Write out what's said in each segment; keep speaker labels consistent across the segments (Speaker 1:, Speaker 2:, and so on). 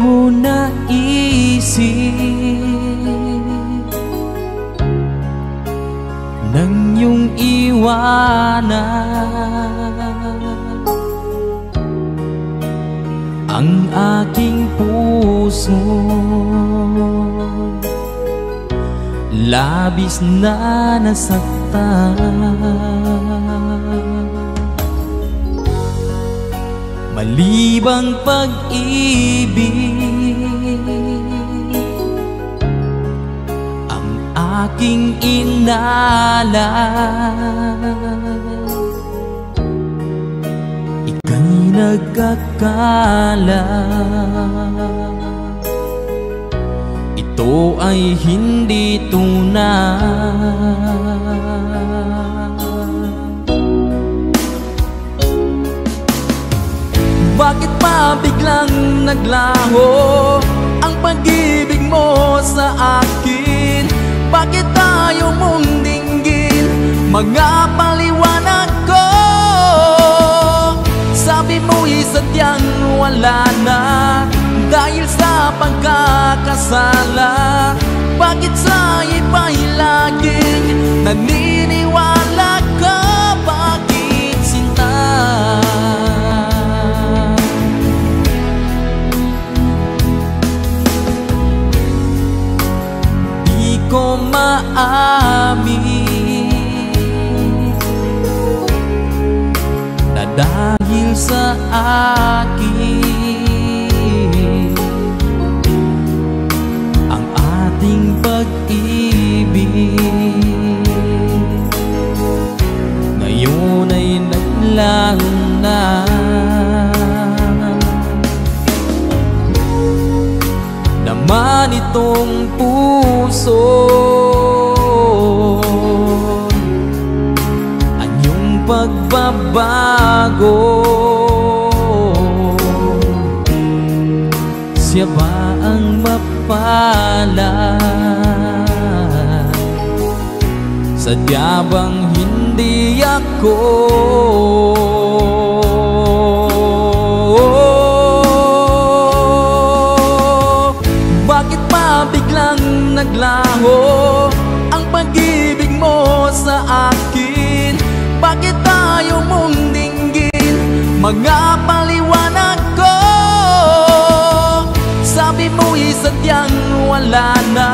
Speaker 1: ko naisip nang iyong iwanan ang aking puso, labis na nasaktan. Malibang pag-ibig ang aking inalan, ika'y nagkakala. Ito ay hindi tunay. Bakit pa biglang naglaho ang pag-ibig mo sa akin? Bakit tayo mong dinggin mga paliwanag ko? Sabi mo'y sadyang wala na dahil sa pagkakasala. Bakit sa iba'y laging naniniwala ka? Bakit sinta? Di ko maamin na dahil sa akin ang ating pag-ibig ngayon ay naglaho na. Naman itong puso ang iyong pagbabago. Siya ba ang mapalad? Sadya bang hindi ako? Bakit pa biglang naglaho ang pag-ibig mo sa akin? Bakit tayo mong dinggin mga paliwanag ko? Sabi mo'y sadyang wala na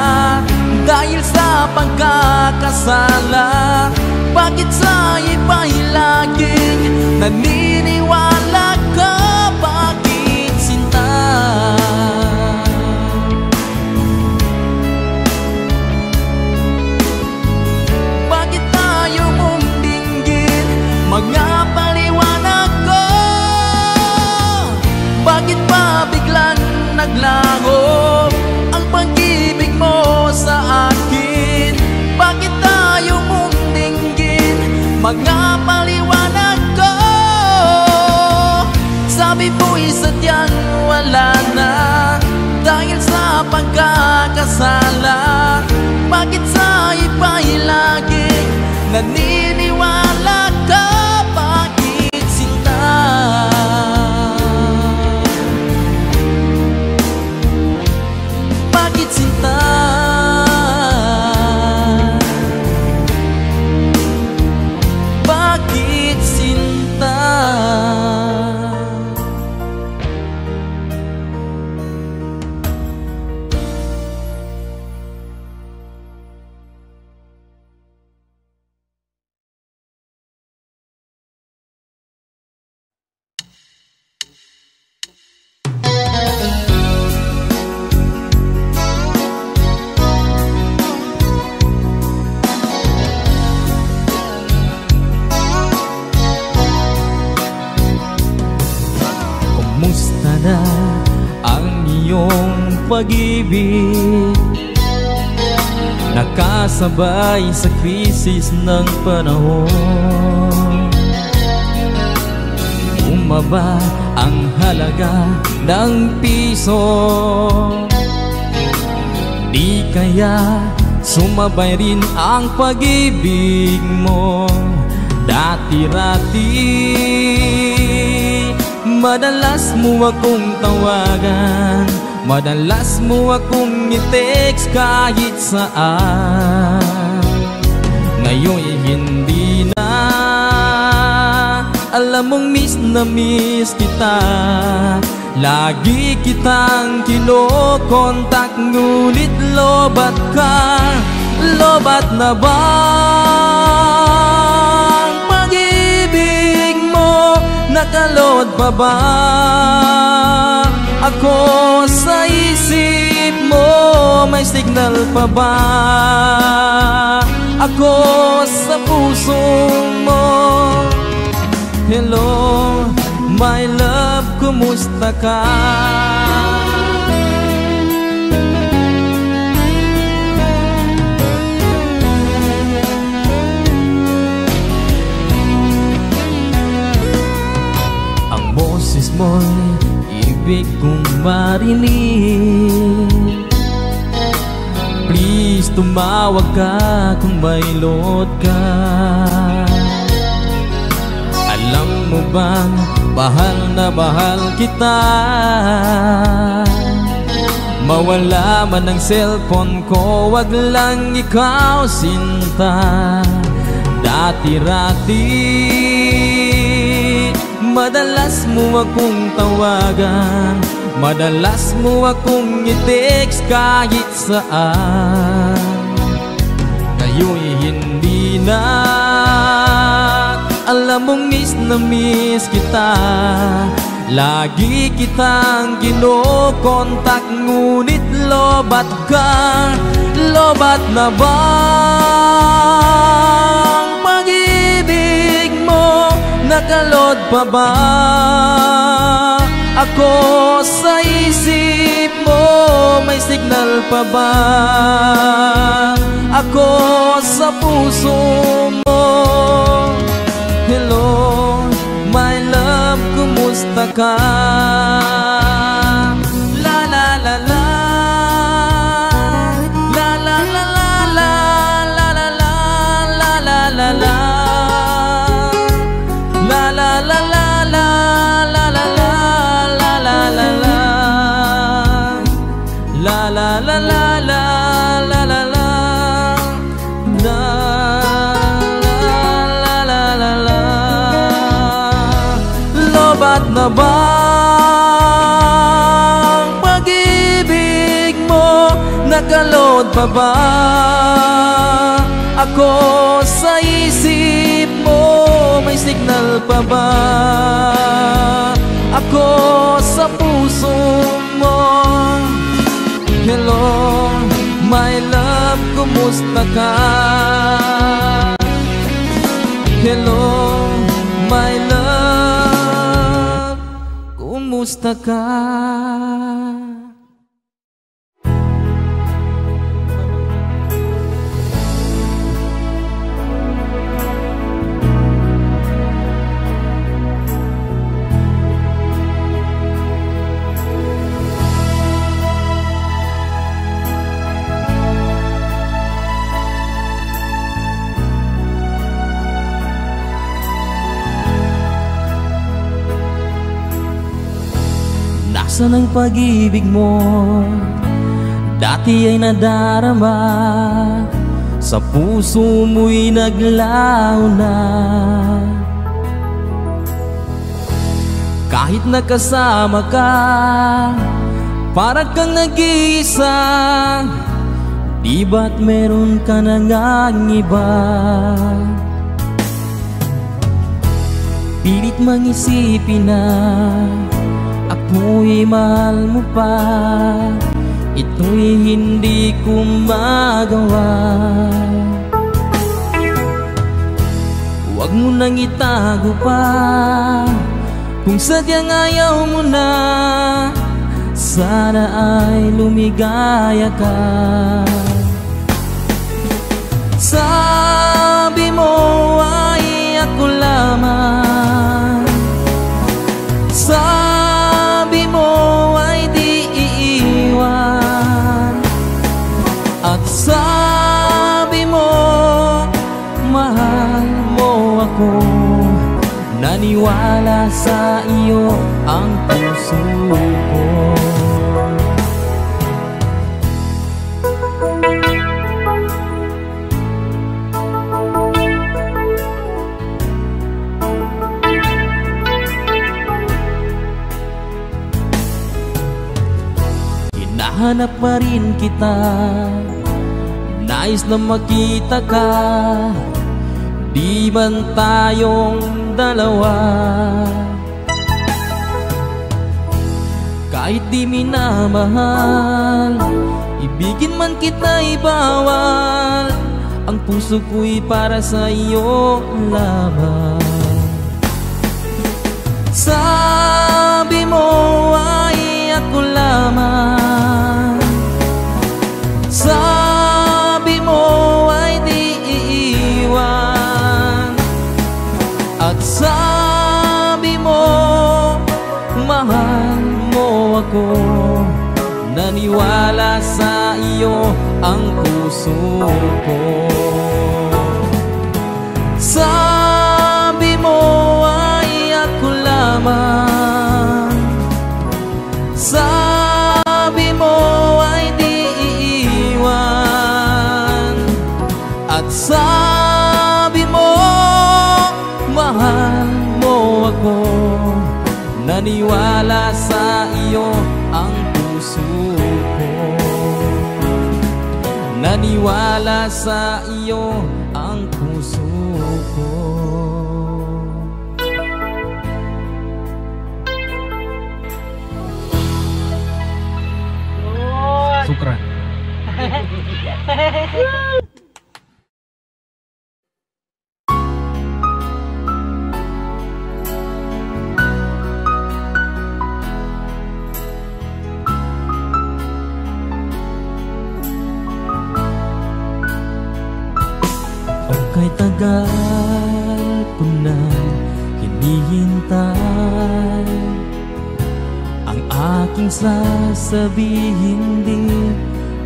Speaker 1: dahil sa pagkakasala. Bakit sa iba'y laging naniniwala ka? Bakit sinta? Bakit tayo mong dinggin mga paliwanag ko? Bakit pa biglang naglaho ang pag-ibig mo sa akin? Bakit tayo mong dinggin mga paliwanag ko? Sabi mo'y sadyang wala na dahil sa pagkakasala. Bakit sa iba'y laging naniniwala ka? Bakit sinta? Bakit sinta? Bakit sinta? Kumusta na ang iyong pag-ibig? Nakasabay sa krisis ng panahon. Bumaba ang halaga ng piso. Di kaya sumabay rin ang pag-ibig mo dati-rati? Madalas mo akong tawagan Madalas mo akong i-text kahit saan. Ngayon hindi na. Alam mong miss na miss kita. Lagi kitang kinokontak, ngunit lobat ka. Lobat na bang pag-ibig mo? Nakalod pa ba ako sa isip mo? May signal pa ba ako sa puso mo? Hello, my love, kumusta ka? Ang boses mo'y ibig kong marinig. Please, tumawag ka kung may load ka. Alam mo bang bahal na bahal kita? Mawala man ang cellphone ko, wag lang ikaw sinta. Dati-rati madalas mo akong tawagan, madalas mo akong i-text kahit saan. Ngayon'y hindi na. Alam mong miss na miss kita. Lagi kitang kinokontak, ngunit lobat ka. Lobat na bang pag-ibig mo? Nakalod pa ba ako sa isip mo? May signal pa ba ako sa puso mo? Hello, my love, kumusta ka? La la la la, la la la la, la la la la, la la la, la la la la, la la la la, la la la la, la la la la, la la la. Lobat na bang pag-ibig mo? Nakalod pa ba ako sa isip mo? May signal pa ba ako sa puso mo? Hello, my love, kumusta ka? Hello, my love, kumusta ka? Nasaan ang pag-ibig mo? Dati ay nadarama, sa puso mo'y naglaho na. Kahit nakasama ka, para kang nag-iisa. Di ba't meron ka na ngang iba? Pilit mang isipin na ako'y mahal mo pa, ito'y hindi ko magawa. Huwag mo nang itago pa, kung sadyang ayaw mo na, sana ay lumigaya ka. Sabi mo ay ako lamang, sabi mo ay di iiwan, at sabi mo mahal mo ako. Naniwala sa iyo ang puso ko. Hahanap pa rin kita, nais na makita ka. Di man tayong dalawa, kahit di minamahal, ibigin man kita'y bawal. Ang puso ko'y para sa iyo lamang. Sabi mo ay ako lamang, sabi mo ay di iiwan, at sabi mo mahal mo ako. Naniwala sa iyo ang puso ko. Sabi mo ay ako lamang, sabi mo ay di iiwan, at sabi mo mahal mo ako. Naniwala sa iyo ang puso ko. Naniwala sa iyo ang puso ko. Sukran. Kay tagal ko na hinihintay ang aking sasabihin, di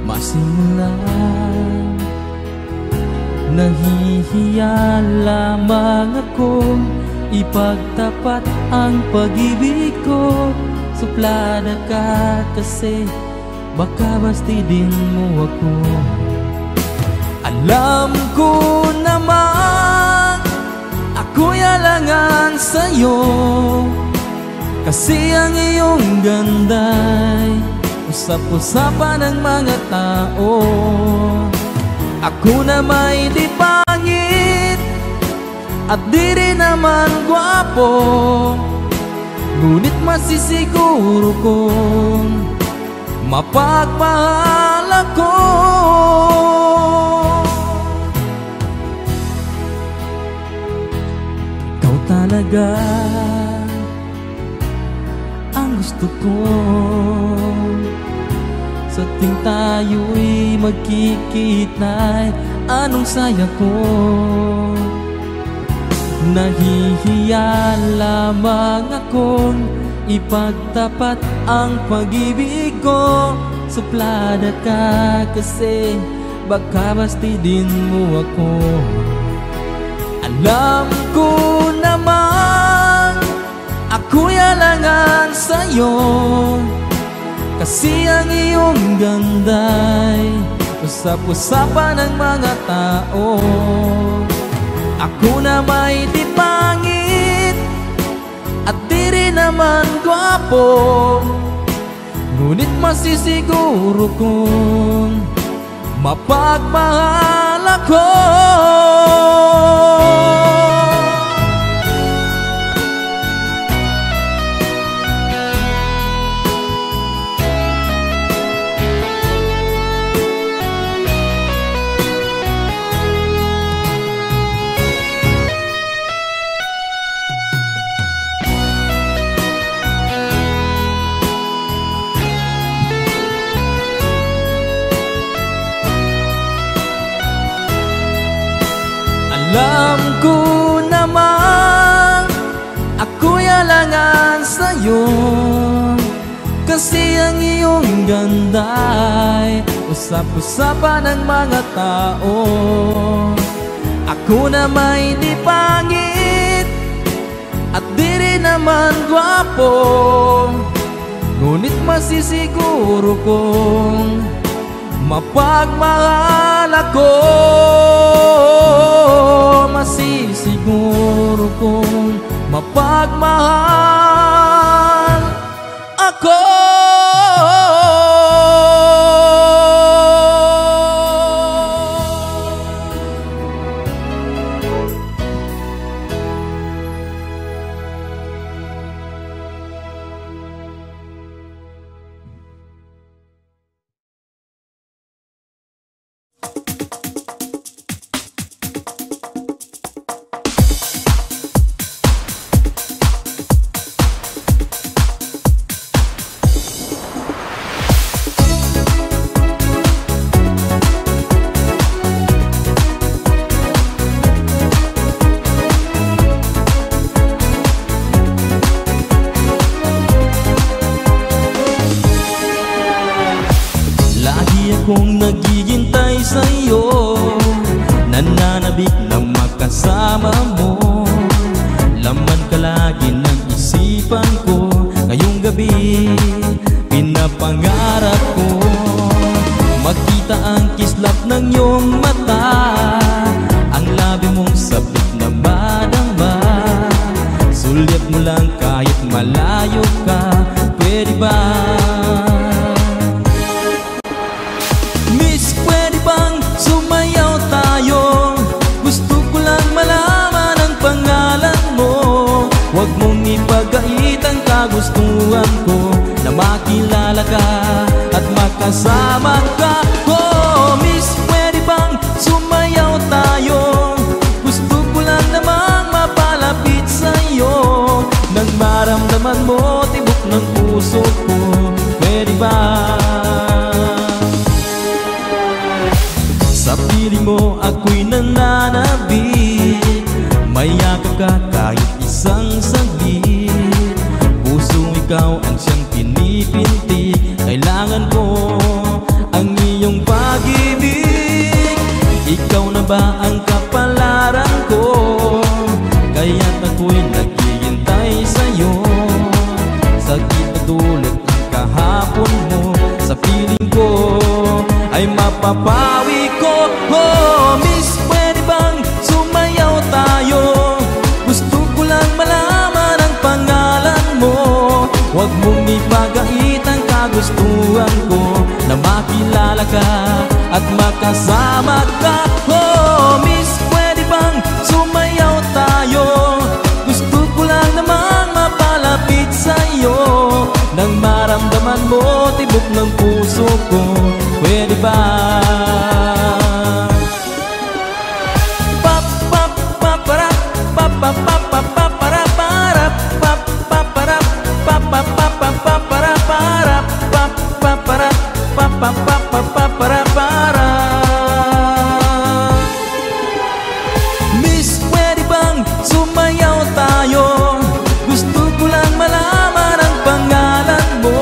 Speaker 1: masimulan. Nahihiya lamang akong ipagtapat ang pag-ibig ko. Suplada ka kasi baka bastidin mo ako. Alam ko naman ako'y alangan sa'yo, kasi ang iyong ganda'y usap-usapan ng mga tao. Ako na may di pangit at di rin naman gwapo, ngunit masisiguro kong mapagmahal ako. Talaga ang gusto ko, sa ting tayo'y magkikita'y anong saya ko. Nahihiya lamang akong ipagtapat ang pag-ibig ko. Suplada ka kasi baka bastidin mo ako. Alam ko naman ako'y alangan sa'yo, kasi ang iyong ganda'y usap-usapan ng mga tao. Ako na may di pangit at di rin naman gwapo, ngunit masisiguro kong mapagmahal ako. Alam ko naman ako'y alangan sa'yo, kasi ang iyong ganda'y usap-usapan ng mga tao. Ako na may di pangit at di rin naman gwapo, ngunit masisiguro kong mapagmahal ako. Masisiguro kong mapagmahal ako. gabi, pinapangarap ko makita ang kislap ng iyong mata, ang labi mong sabik na madama. Sulyap mo lang kahit malayo ka, pwede ba? Miss, pwede bang sumayaw tayo? Gusto ko lang malaman ang pangalan mo. Huwag mong ipagait ang kagustuhan ko, na makilala ka at makasama ka. Oh, Miss, pwede bang sumayaw tayo? Gusto ko lang namang mapalapit sa'yo, nang maramdaman mo tibok ng puso ko, pwede ba? Sa piling mo ako'y nananabik, may yakap ka kahit isang saglit. Pusong ikaw ang siyang pinipintik, kailangan ko ang iyong pag-ibig. Ikaw na ba ang kapalaran ko? Kaya't ako'y naghihintay sa'yo. Sakit na tulad ng kahapon mo, sa piling ko ay mapapawi ko. Oh, Miss, pwede bang sumayaw tayo? Gusto ko lang malaman ang pangalan mo. Huwag mong ipagait ang kagustuhan ko, na makilala ka at makasama ka. Oh, Miss, pwede bang sumayaw tayo? Gusto ko lang namang mapalapit sa'yo, nang maramdaman mo tibok ng puso ko, pwede ba? Miss, pwede bang sumayaw tayo? Gusto ko lang malaman ang pangalan mo.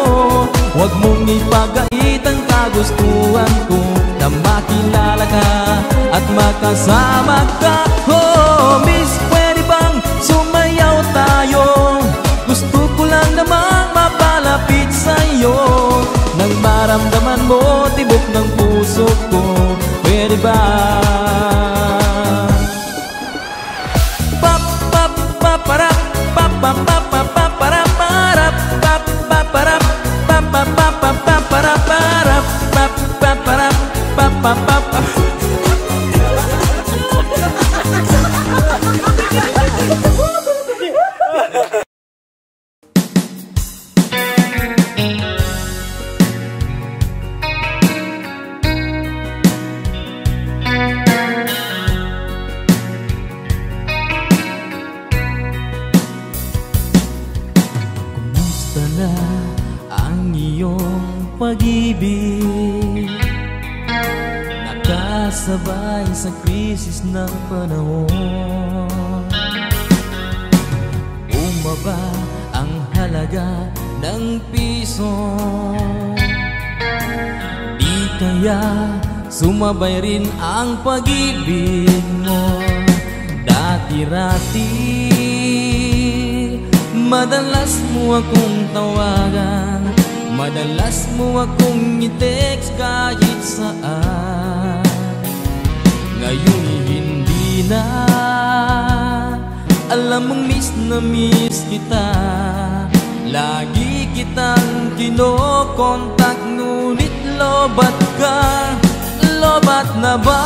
Speaker 1: Huwag mong ipagait ang kagustuhan ko, na makilala ka at makasama ka. Oh, Miss, pwede bang sumayaw tayo? Gusto ko lang namang mapalapit sa'yo, nang maramdaman mo tibok ng puso ko, pwede ba? Kumusta na ang iyong pag-ibig? Nakasabay sa krisis ng panahon. Bumaba ang halaga ng piso, di kaya sumabay rin ang pag-ibig mo. Dati-rati madalas mo akong tawagan, madalas mo akong i-text kahit saan. Ngayon hindi na, alam mong miss na miss kita. Lagi kitang kinokontak, ngunit lobat ka. Lobat na ba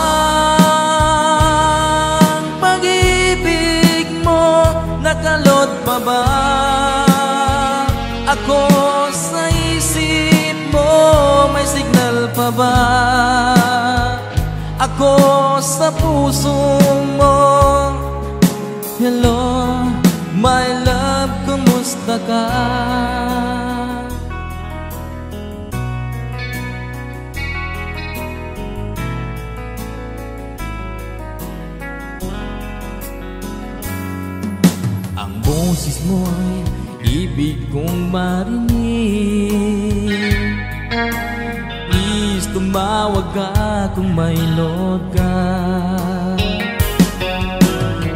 Speaker 1: ang pag-ibig mo? Nakalot pa ba ako sa isip mo? May signal pa ba ako sa puso mo? Hello, my love, kumusta ka? Ang boses mo'y ibig kong marinig. Please, tumawag ka kung may load ka.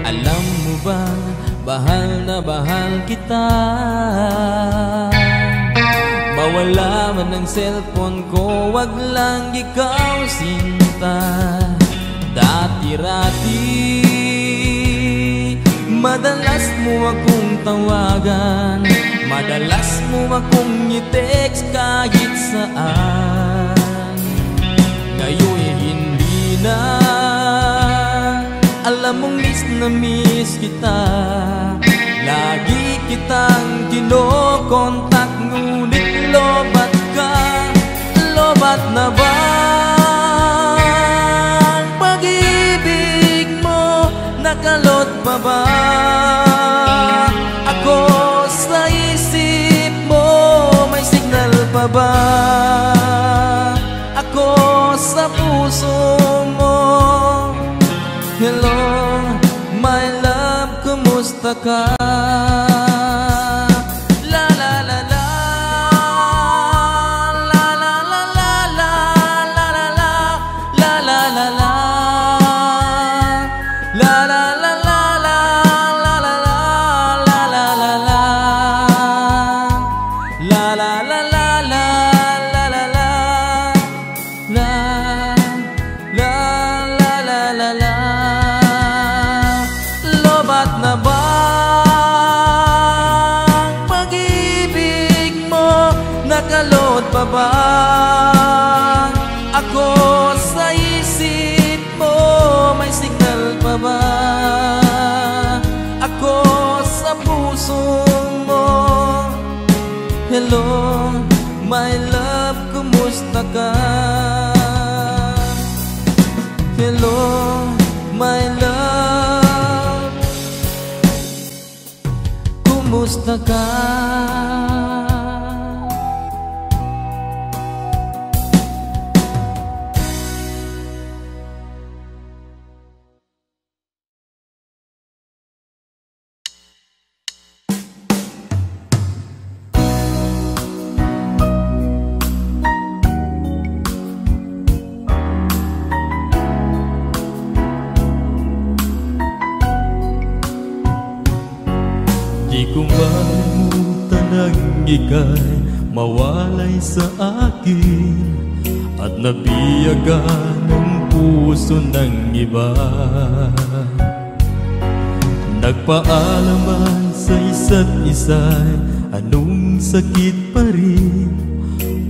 Speaker 1: Alam mo ba, bahal na bahal kita. mawala man ang cellphone ko, wag lang ikaw sinta. Dati-rati madalas mo akong tawagan, madalas mo akong i-text kahit saan. Ngayon'y hindi na, alam mong miss na miss kita. Lagi kitang kinokontak, ngunit lobat ka, lobat na ba? Ang pag-ibig mo, nakalot pa ba? Ako sa isip mo, may signal pa ba? Ako sa puso mo. Hello, my love, kumusta ka? La la la la, la la la la la, la la la, la la la la, la la la la, la la la, la la la la, la la la la, la la la la, la la la. Lobat na ba ang pag-ibig mo, nakalot pa ba? Ako sa isip mo, may signal pa ba? Ako sa puso mo. Hello, my love, kumusta ka? Hello, my love, kumusta ka?
Speaker 2: Di ko malimutan ang ika'y mawalay sa akin, at nabiyagan ng puso ng iba. Nagpaalaman sa isa't isa'y anong sakit pa rin,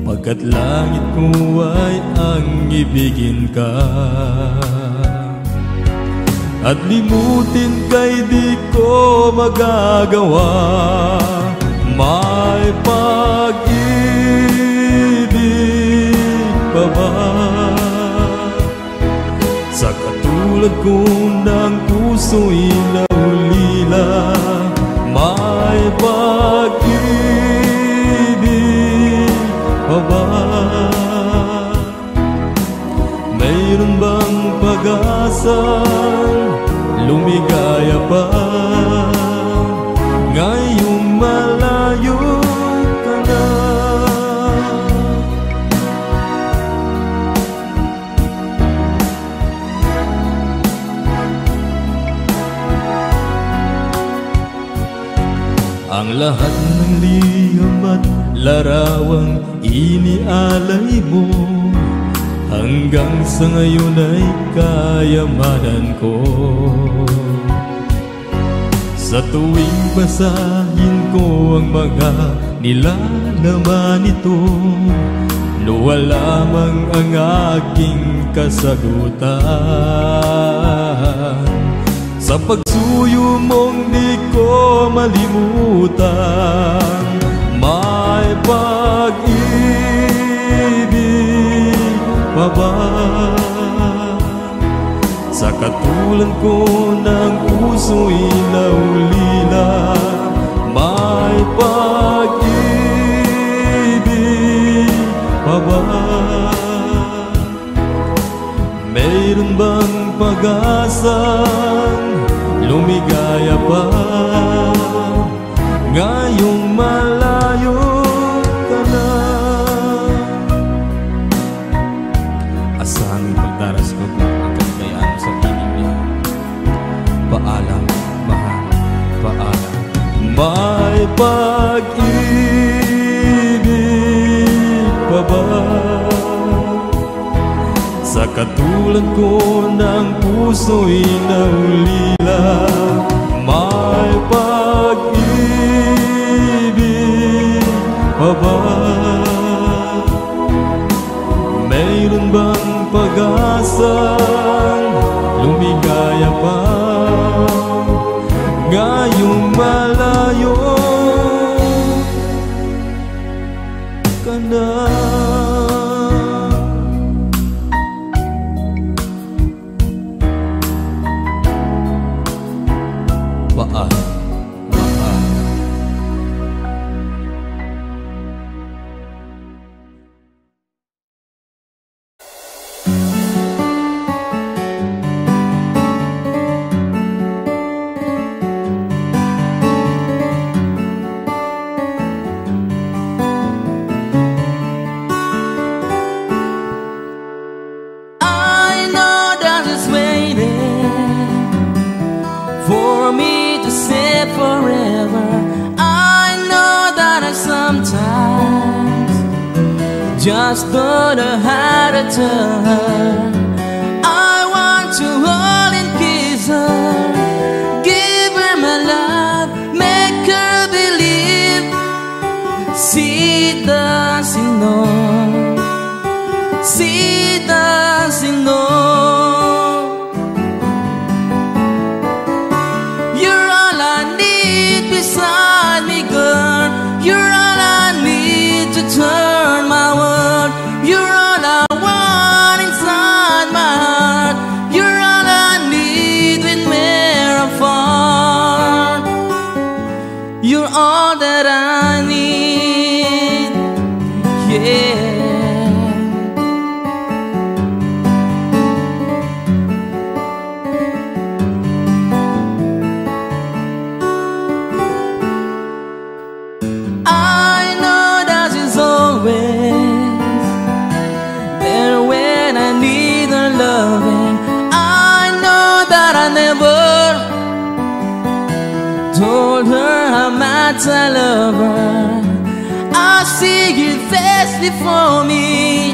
Speaker 2: pagkat langit ko ay ang ibigin ka. At limutin ka'y di ko magagawa, may pag-ibig pa ba? Sa katulad ko ng puso'y naulila, may pag-ibig pa ba? Mayroon bang pag-asang lumigaya pa ngayong malayo ka na? Ang lahat ng liham at larawang inialay mo, hanggang sa ngayon ay kayamanan ko. Sa tuwing basahin ko ang mga nilalaman nito, luwala mang ang aking kasagutan. Sa pagsuyo mong di ko malimutan, may pag-ibig pa ba? Sa katulad ko ng puso'y naulila, may pag-ibig pa ba? Mayroon bang pag-asang lumigaya pa ngayong malayo ka na? Asangin pagdaras ko ang kagayaan sa piling niya. Paalam, mahal, paalam. May pag-ibig ka ba? Sa katulad ko ng puso'y naulila, may pag-ibig pa ba? Mayroon bang pag-asang lumigaya pa ngayong malayo ka na?
Speaker 1: Just don't know how to tell her I want to hold and kiss her, give her my love, make her believe she doesn't know, she doesn't know. You're all I need beside me, girl. You're all I need to turn my world. You're all I want inside my heart. You're all I need when we're apart. You're all that I need, yeah. I know that she's always loving. I know that I never told her how much I love her. I see your face before me,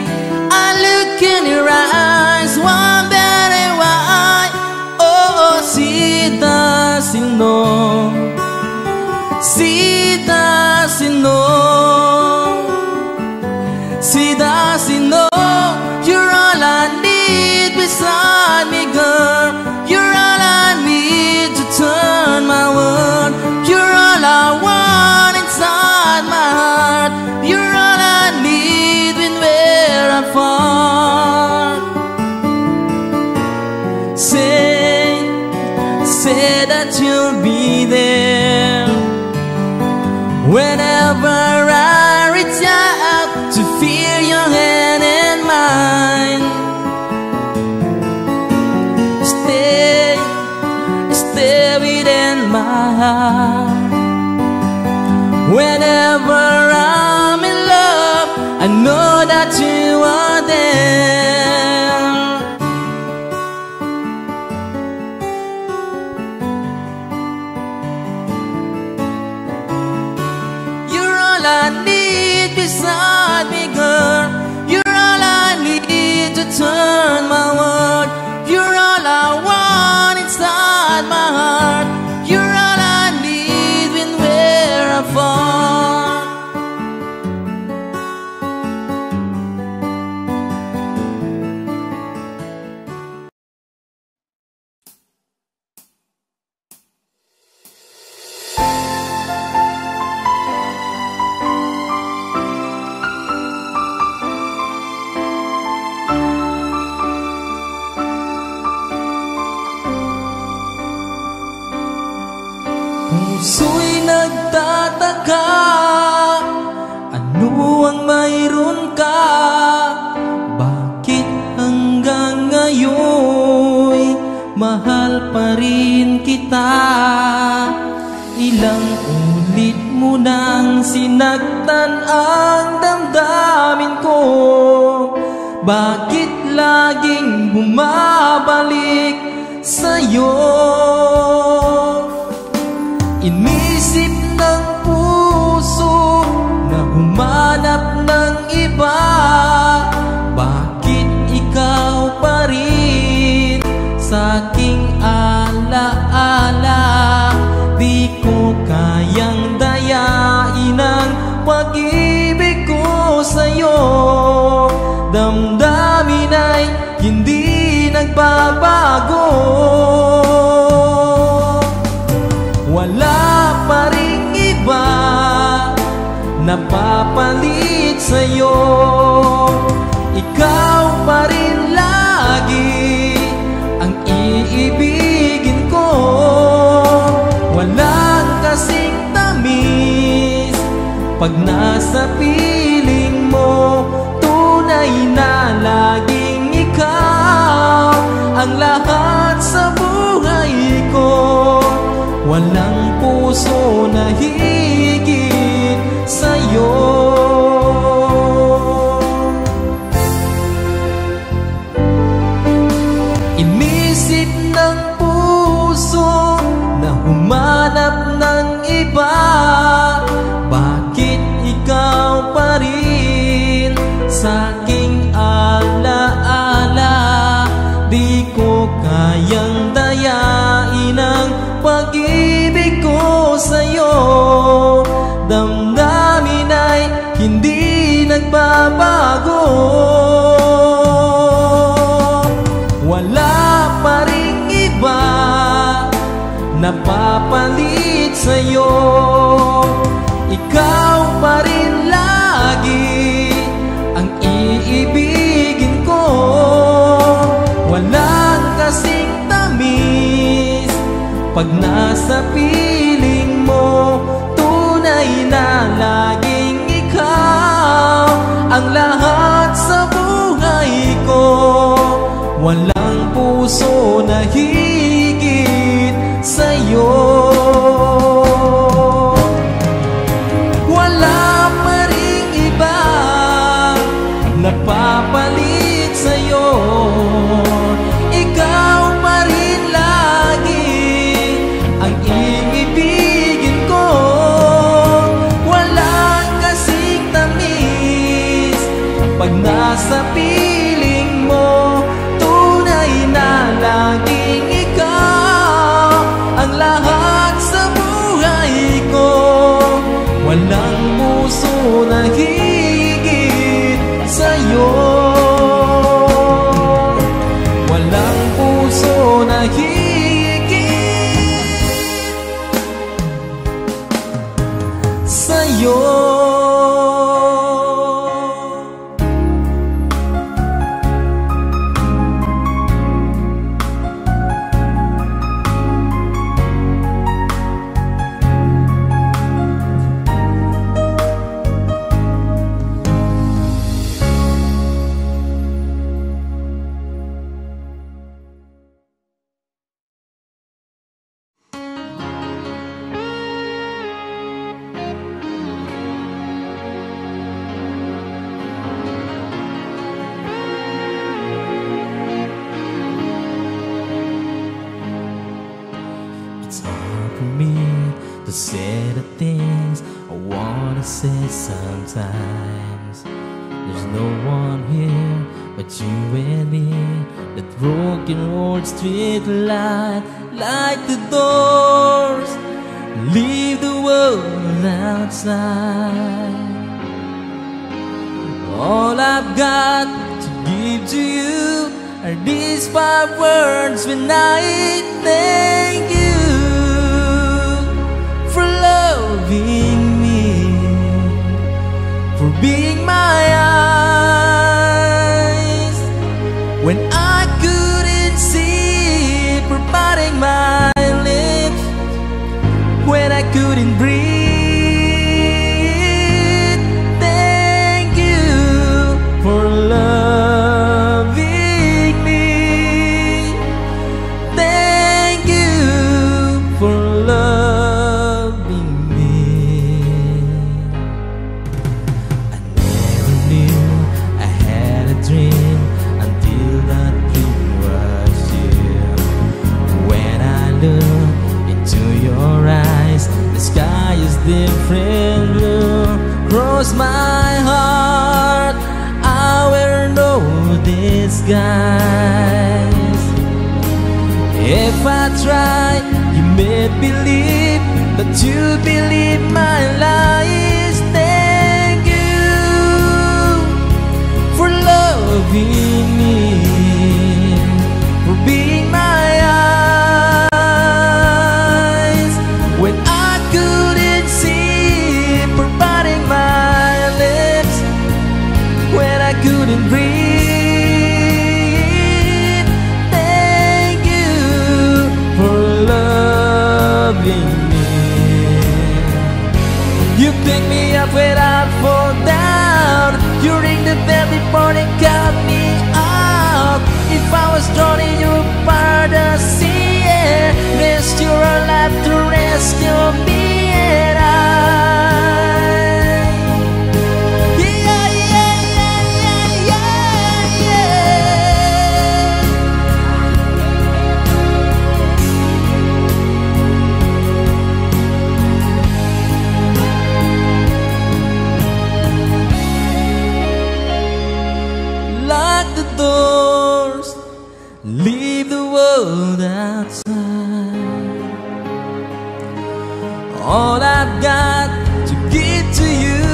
Speaker 1: I look in your eyes, wondering why. Oh, she doesn't know, she doesn't know, she doesn't know. You're all I need beside me, girl. You're all I need to turn my world. You're all I want inside my heart. You're all I need when we're apart. Say that you'll be there whenever I reach out to feel your hand in mine. Stay within my heart. Whenever I'm in love, I know that you are there. You're all I need beside me, girl. You're all I need to turn my world. You're all I want inside my heart. You're all I need when we're apart. Puso'y nagtataka, ano ang mayroon ka? Bakit hanggang ngayon mahal pa rin kita? Ilang ulit mo nang sinaktan ang damdamin ko. Bakit laging bumabalik sa'yo? Inisip ng puso na humanap ng iba. sa'yo, damdamin ay hindi nagbabago. Wala pa ring iba napapalit sa'yo, ikaw pa rin lagi ang iibigin ko. Walang kasing tamis pag nasa piling mo, tunay na laging ikaw ang lahat sa buhay ko. Walang puso na higit sa'yo. Inisip ng puso na humanap ng iba, bakit ikaw pa rin sa'king alaala? Di ko kayang dayain ang pag-ibig ko sa'yo, damdamin ay hindi nagbabago. Wala pa ring iba napapalit sa'yo, ikaw pa rin lagi ang iibigin ko. Walang kasing tamis pag nasa piling mo, tunay na laging ikaw ang lahat sa buhay ko. Walang puso na higit sa'yo. Wala pa ring iba napapalit sa'yo, ikaw pa rin lagi ang iibigin ko. Walang kasing tamis pag nasa piling mo, tunay na laging ikaw ang lahat sa buhay ko. Walang puso na higit sa'yo, walang puso na higit sa'yo. It's hard for me to say the things I wanna say sometimes. There's no one here but you and me. That broken road street light, light the doors, leave the world outside. All I've got to give to you are these 5 words when I thank you for loving me, for being my eyes when I couldn't see, providing my lips when I couldn't breathe. Thank you for loving me. Thank you for loving me. I never knew I had a dream until that dream was you. When I look into your eyes, the sky is different blue. Cross my heart, I wear no disguise. If I try, you may believe, but you believe my lies. Thank you couldn't breathe. Thank you for loving me. You picked me up when I fall down. You ring the bell before they cut me out. If I was drowning, you were part of the sea, yeah. Risked your life to rescue me, and lock the doors, leave the world outside. All I've got to give to you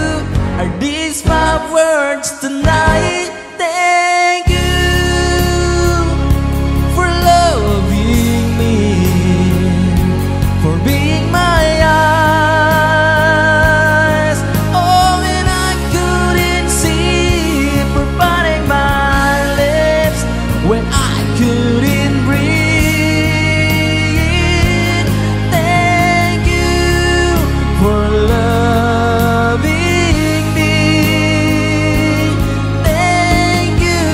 Speaker 1: are these 5 words tonight. Thank you for loving me, for being my eyes. Oh, when I couldn't see, providing my lips when I couldn't breathe. Thank you for loving me. Thank you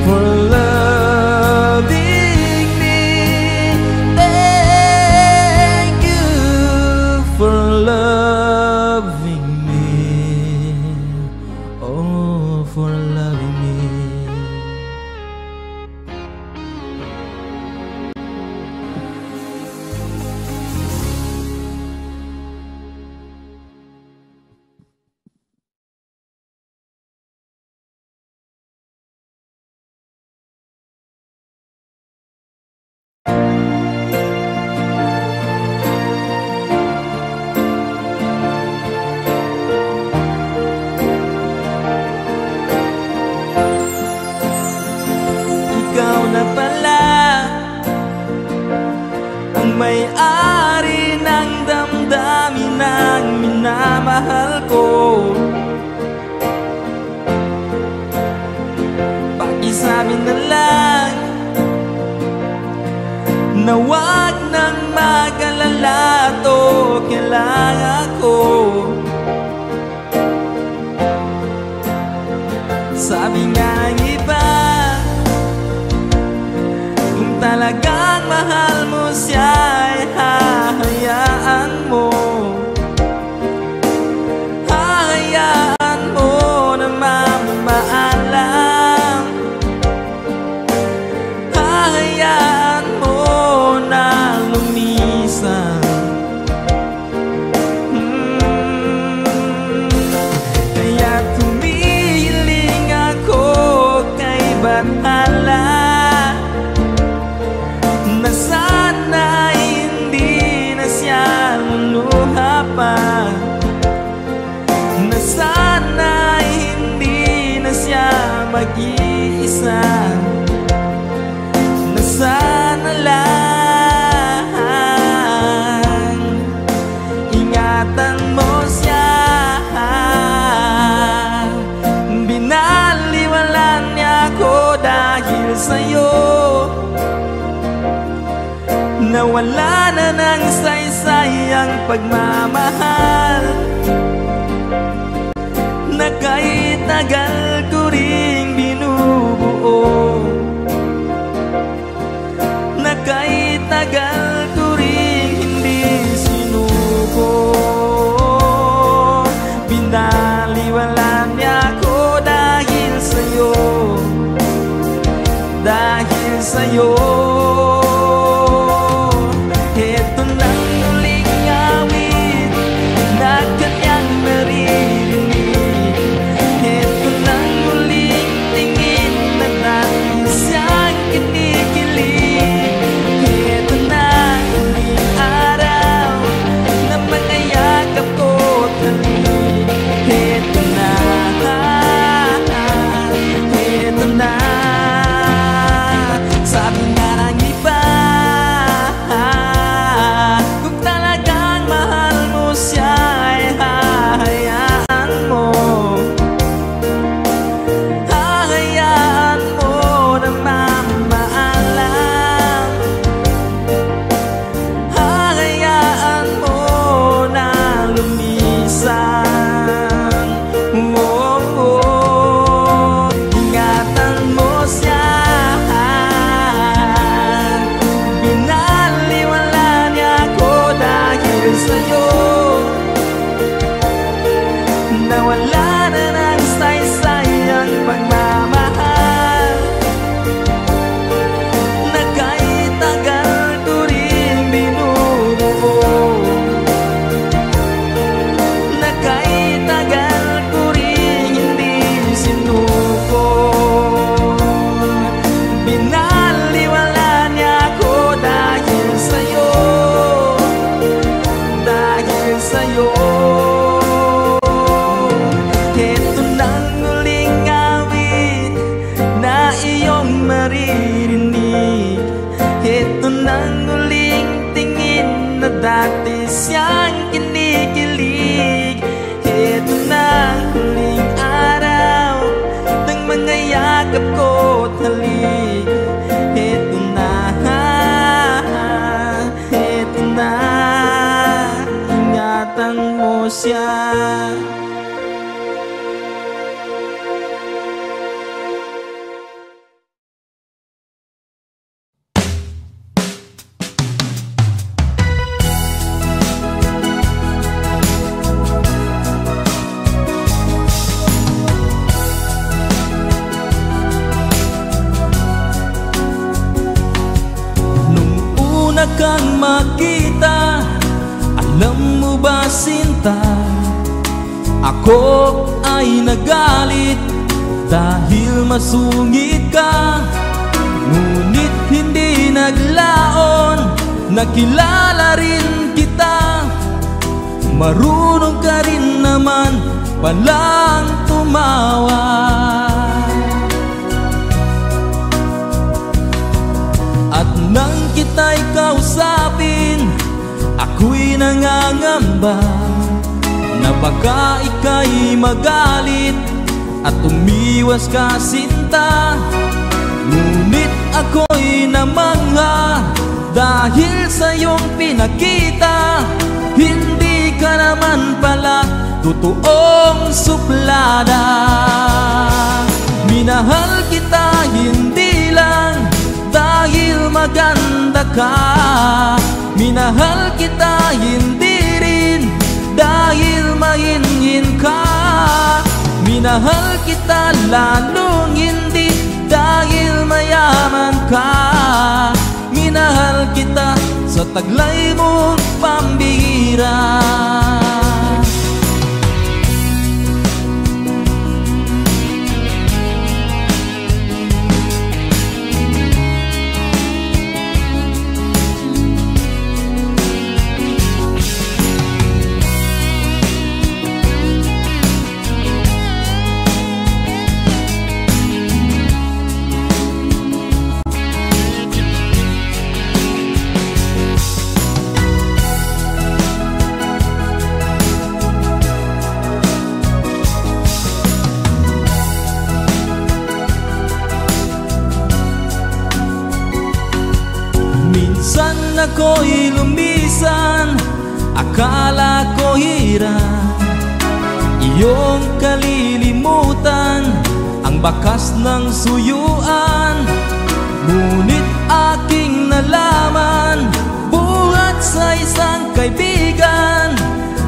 Speaker 1: for loving me. Thank you for loving me. Oh, for loving me. Ikaw na pala ang may-ari ng damdamin ng minamahal ko. Pakisabi na lang na wag nang mag-alala, to kailangan ko. Sabi nga ng iba, kung talagang mahal mo siya, ay hahayaan mo. Hahayaan mo na mamamaalam. Hahayaan mo na lumisan. Kaya tumihiling ako kay Bathala na sana hindi na siya luluha pa, na sana hindi na siya mag-iisa, na sana lang ingatan mo siya. Binaliwalan niya ako dahil sa'yo, nawala na ng saysay ang pagmamahal na kahit tagal ko ring binubuo, na kahit tagal ko ring hindi sinuko. Binaliwalan niya ako dahil sa'yo, dahil sa'yo. Ito nang muling awit na kanyang naririnig. Ito nang muling tingin na dahil siyang kinikilig. Ito na muling araw na magayakap ko talik. Ito na, ito na. Sabi nga ng Ako ay nagalit dahil masungit ka, ngunit hindi naglaon, nakilala rin kita. Marunong ka rin naman palang tumawa. At nang kita'y kausapin, ako'y nangangamba na baka ika'y magalit at umiwas ka sinta. Ngunit ako'y namangha dahil sa iyong pinakita, hindi ka naman pala totoong suplada. Minahal kita hindi lang dahil maganda ka, minahal kita hindi rin dahil mahinhin ka. Minahal kita lalong hindi dahil mayaman ka. Minahal kita sa taglay mong pambihira. Minsan ako'y lumisan, akala ko hirap iyong kalilimutan ang bakas ng suyuan. Ngunit aking nalaman, buhat sa isang kaibigan,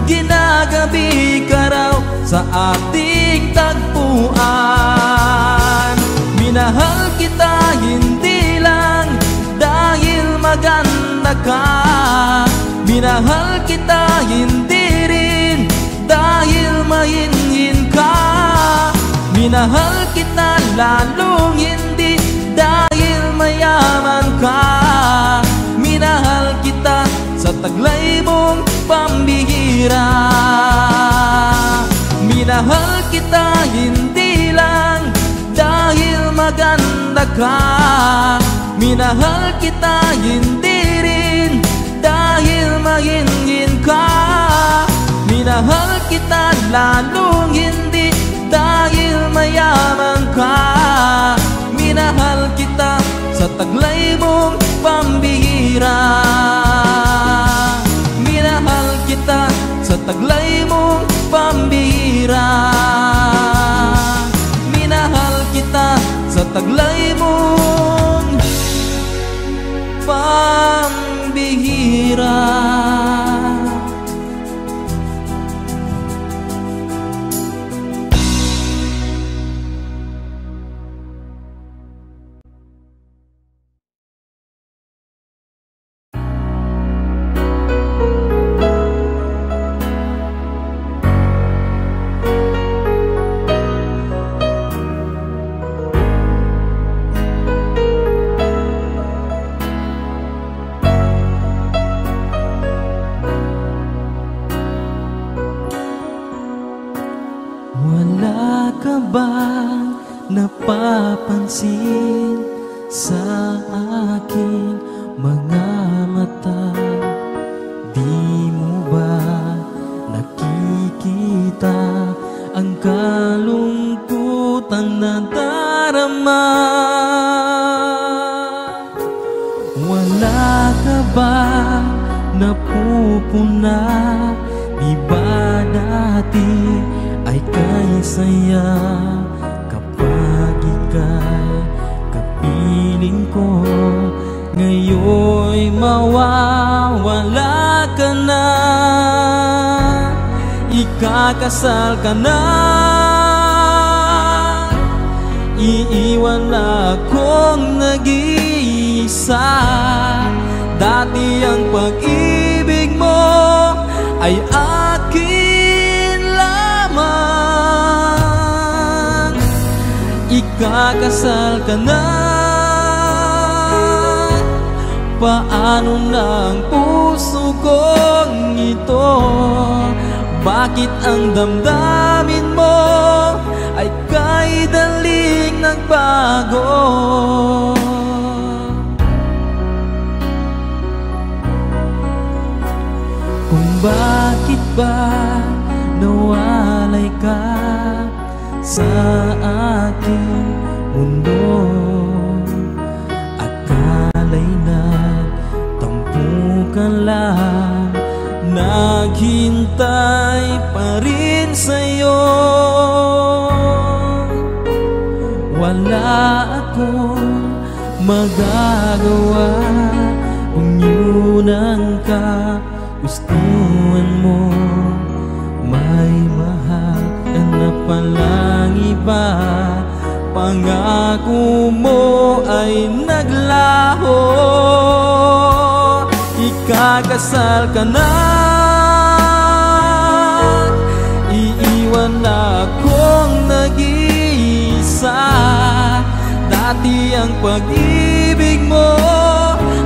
Speaker 1: ginagabi ka raw sa ating tagpuan. Minahal kita hindi lang dahil maganda ka, minahal kita hindi rin dahil mahinhin ka. Minahal kita lalong hindi dahil mayaman ka. Minahal kita sa taglay mong pambihira. Minahal kita hindi lang dahil maganda ka, minahal kita hindi rin dahil mahinhin ka. Minahal kita lalong hindi dahil mayaman ka. Minahal kita sa taglay mong pambihira. Minahal kita sa taglay mong pambihira. Minahal kita sa taglay mong pambihira. Wala ka bang napapansin sa aking mga mata? Di mo ba nakikita ang kalungkutan na darama? Wala ka ba napupuna? Di ba dati ay kay saya kapag ika'y kapiling ko? Ngayon'y mawawala ka na, ikakasal ka na, iiwan akong nag-iisa. Dati ang pag-ibig mo ay akin lamang. ikakasal ka na. Paano na ang puso kong ito? Bakit ang damdamin mo ay kay daling nagbago? Kung bakit ba nawalay ka sa aking mundo, akala'y nagtampo ka lang, naghintay pa rin sa'yo. Wala akong magagawa kung yun ang kagustuhan mo. May mahal ka na palang iba, pangako mo ay naglaho. Ikakasal ka na, iiwan akong nag-iisa. Dati ang pag-ibig mo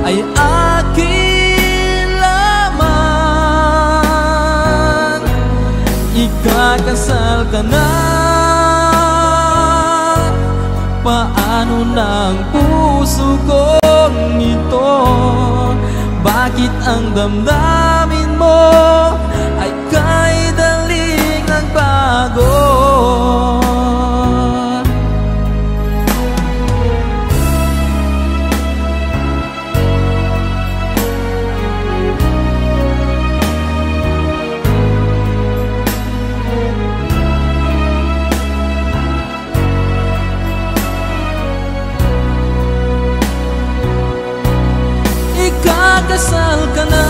Speaker 1: ay akin lamang. Ikakasal ka na, paano na ang puso kong ito? Bakit ang damdamin mo ay kay daling nagbago? Ikakasal ka na,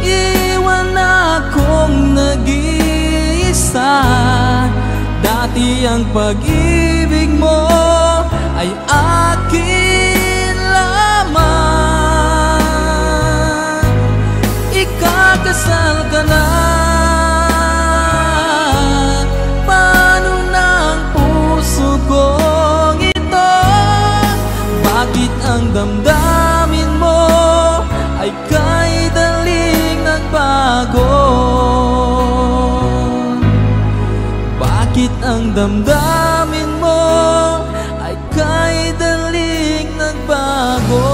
Speaker 1: iwan akong nag-iisa. Dati ang pag-ibig mo ay akin lamang. Ikakasal ka na, paano na ang puso kong ito? Bakit ang damdamin mo ay kay daling nagbago? Bakit ang damdamin mo ay kay daling nagbago?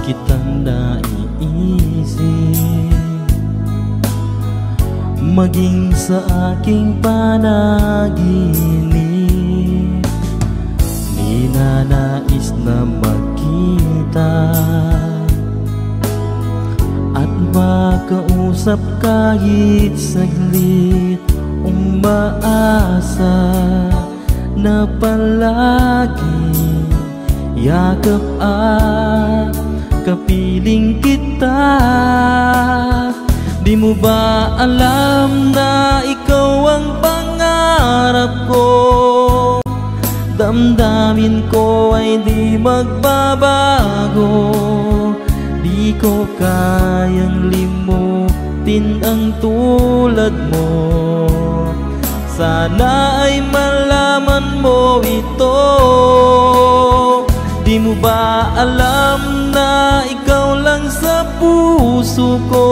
Speaker 1: Kitang naiisip, maging sa aking panaginip. Ninanais na magkita at makausap kahit saglit. Umaasa na palagi yakap at kapiling kita. Di mo ba alam na ikaw ang pangarap ko? Damdamin ko ay di magbabago. Di ko kayang limutin ang tulad mo. Sana ay malaman mo ito. Di mo ba alam na ikaw lang sa puso ko?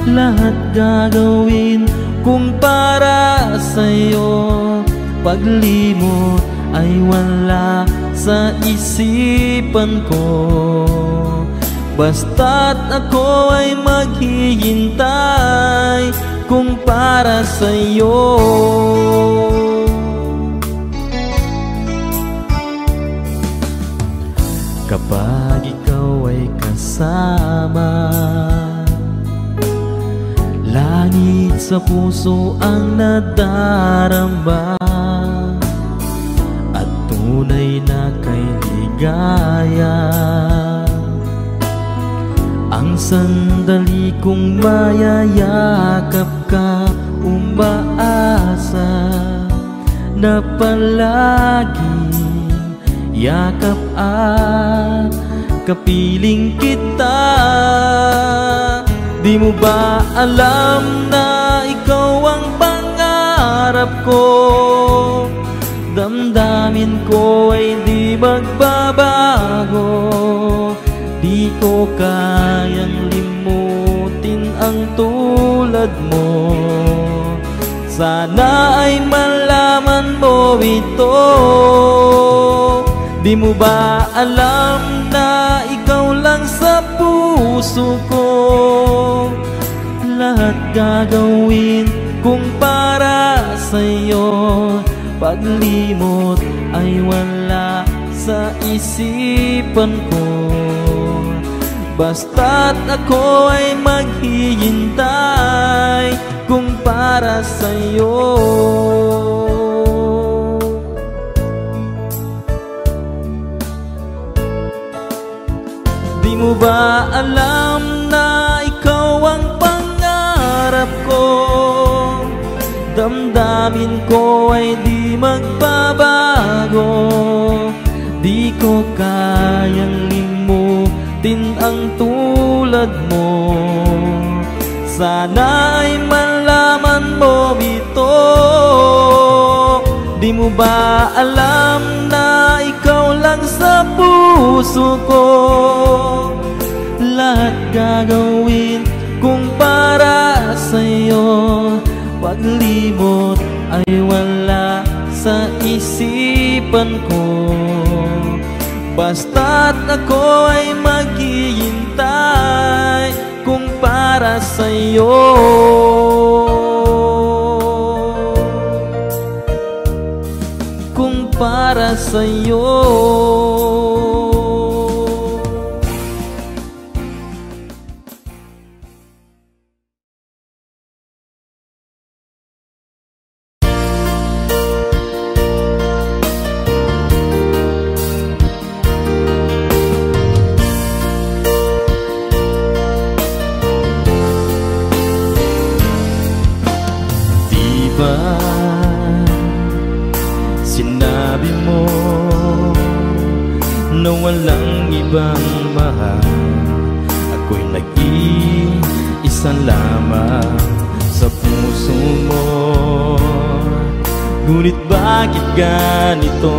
Speaker 1: Lahat gagawin kung para sa'yo. Paglimot ay wala sa isipan ko. Basta't ako ay maghihintay kung para sa'yo. kapag ikaw ay kasama. Langit sa puso ang nadarama at tunay na kay ligaya. Ang sandali kong mayayakap ka, umaasa na palaging yakap at kapiling kita. Di mo ba alam na ikaw ang pangarap ko? Damdamin ko ay di magbabago. Di ko kayang limutin ang tulad mo. Sana ay malaman mo ito. Di mo ba alam na ikaw lang sa puso ko? Lahat gagawin kung para sa'yo. Paglimot ay wala sa isipan ko. Basta't ako ay maghihintay kung para sa'yo. Di mo ba alam na ikaw ang pangarap ko? Damdamin ko ay di magbabago. Di ko kayang limutin ang tulad mo. Sana ay malaman mo ito. Di mo ba alam na ikaw lang sa puso ko? Lahat gagawin kung para sa'yo. Paglimot ay wala sa isipan ko. Basta't ako ay maghihintay kung para sa'yo. Kung para sa'yo. Sinabi mo na walang ibang mahal. Ako'y nag-iisa lamang sa puso mo. Ngunit bakit ganito?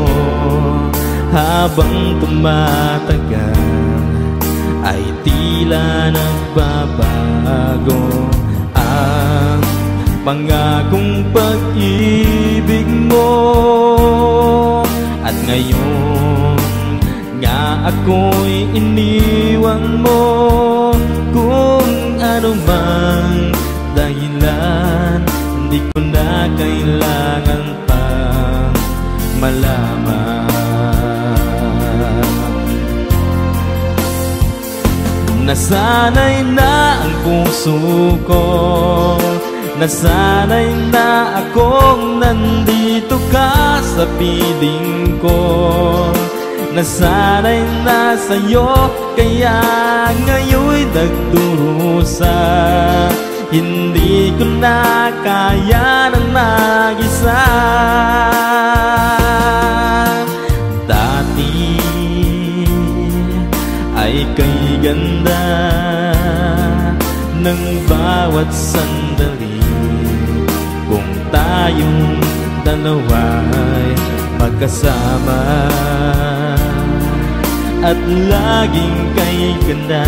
Speaker 1: Habang tumatagal ay tila nagbabago ang pangakong pag-ibig mo. At ngayon nga ako'y iniwan mo. Kung ano mang dahilan, hindi ko na kailangan pang malaman. Nasanay na ang puso ko, nasanay na akong nandito ka sa piling ko. Nasanay na sa'yo, kaya ngayon'y nagdurusa. Hindi ko na kaya ng mag-isa. Dati ay kay ganda ng bawat sandali. Kung tayong dalawa'y magkasama at laging kay ganda,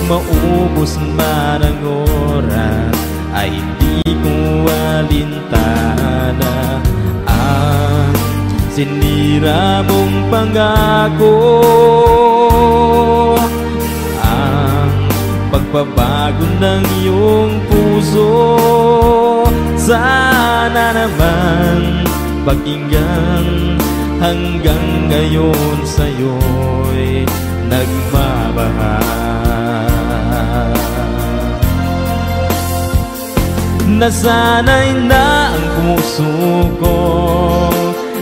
Speaker 1: maubos man ang oras ay di ko alintana ang sinira mong pangako. Ang pagbabago ng iyong puso, sana naman pakinggan hanggang ngayon sa'yo'y nagmamahal. Nasanay na ang puso ko,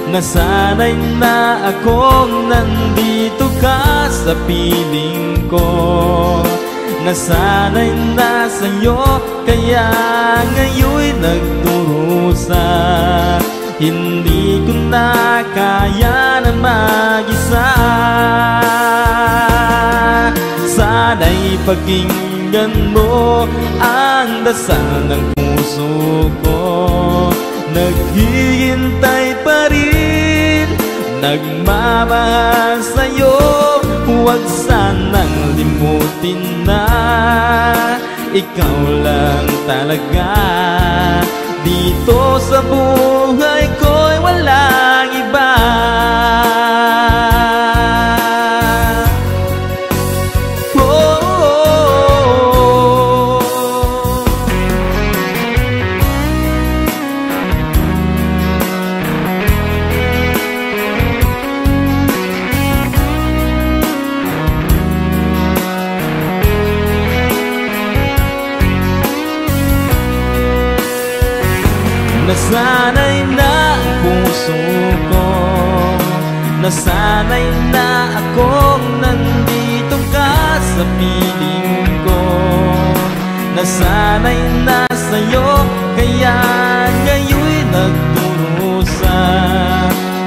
Speaker 1: nasanay na akong nandito ka sa piling ko. Nasanay na sa'yo, kaya ngayon'y nagdurusa. Hindi ko na kaya na mag-isa. Sana'y pakinggan mo ang dasal ng puso ko. Naghihintay pa rin, nagmamahal sa'yo. Huwag sanang limutin na ikaw lang talaga. Dito sa buhay ko'y walang iba. Nasanay na ang puso ko, nasanay na akong nandito ka sa piling ko. Nasanay na sa'yo, kaya ngayon'y nagdurusa.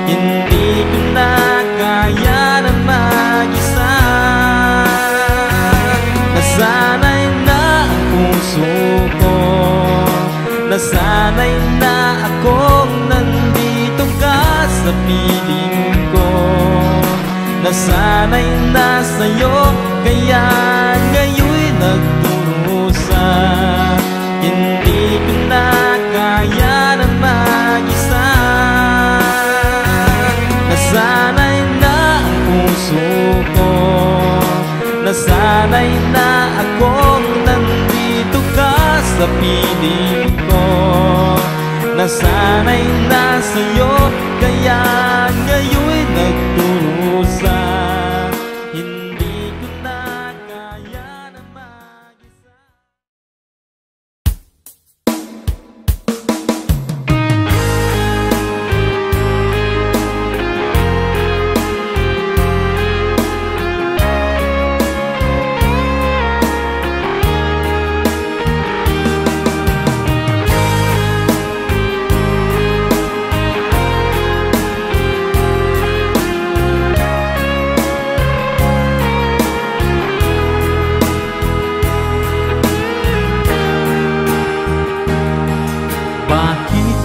Speaker 1: Hindi ko na kaya na mag-isa. Nasanay na ang puso ko, nasanay na akong nandito ka sa piling ko. Nasanay na sa'yo, kaya ngayon'y nagdurusa. Hindi ko na kaya na mag-isa. Nasanay na ang puso ko, nasanay na akong nandito ka sa piling ko. Nasanay na sa'yo, kaya ngayon'y nagdurusa. Hindi ko na kaya na mag-isa.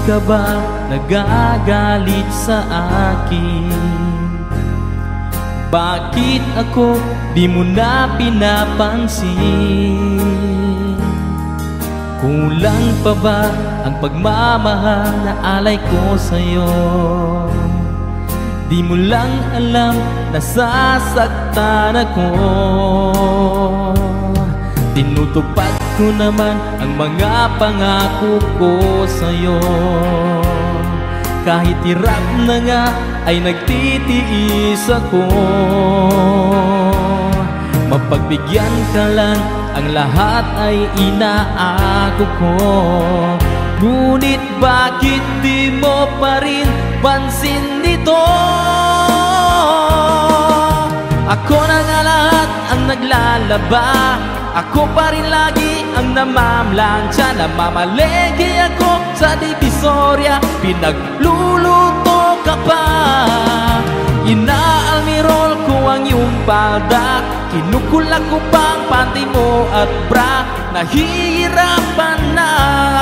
Speaker 1: Ka ba nagagalit sa akin? Bakit ako di mo na pinapansin? Kulang pa ba ang pagmamahal na alay ko sa'yo? Di mo lang alam na sasaktan ako. Tinutupad ko naman ang mga pangako ko sa'yo. Kahit hirap na nga ay nagtitiis ako. Mapagbigyan ka lang, ang lahat ay inaako ko. Ngunit bakit di mo pa rin pansin nito? Ako na nga lahat ang naglalaba, ako pa rin lagi ang namamlansya. Namamalegi ako sa Divisoria, pinagluluto ka pa. Inaalmirol ko ang iyong palda, kinukulak ko pang panty mo at bra. Nahihirapan na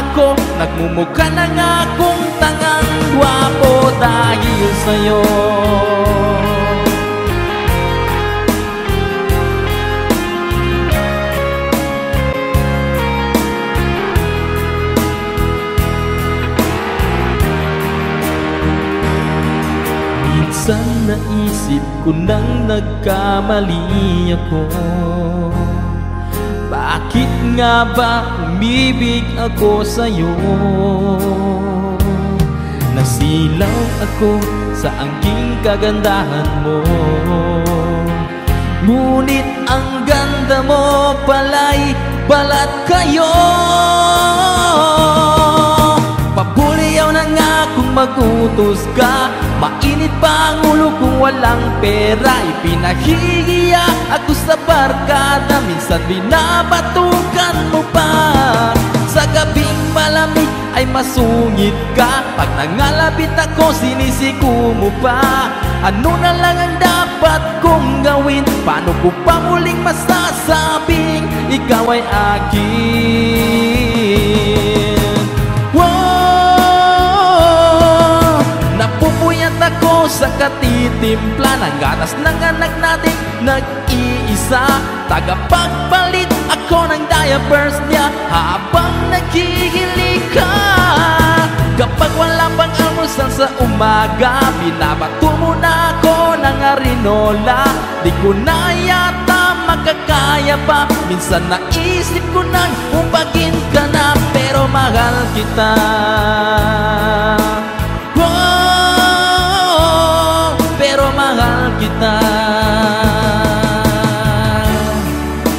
Speaker 1: ako, nagmumukha na nga akong tangang gwapo dahil sa'yo. Minsan naisip ko nang nagkamali ako. Bakit nga ba umibig ako sa'yo? Nasilaw ako sa angking kagandahan mo. Ngunit ang ganda mo pala'y balat kayo. Pabuliyaw na nga kung magutos ka, mainit pa ang ulo kung walang pera. Ipinahihiya ako sa barkada, minsan binabatukan mo pa. Sa gabing malamig ay masungit ka, pag nangalapit ako sinisiku mo pa. Ano na lang ang dapat kong gawin? Paano ko pa muling masasabing ikaw ay akin? Wow! Napupuyat ako sa katitimpla ng gatas ng anak nating nag-iisa. Tagapagpalit ako ng diapers niya habang naghihilig ka. Kapag wala pang almusal sa umaga, binabato mo na ako ng arinola. Di ko na yata makakaya pa, minsan naisip ko nang umbagin ka na. Pero mahal kita, oh, pero mahal kita.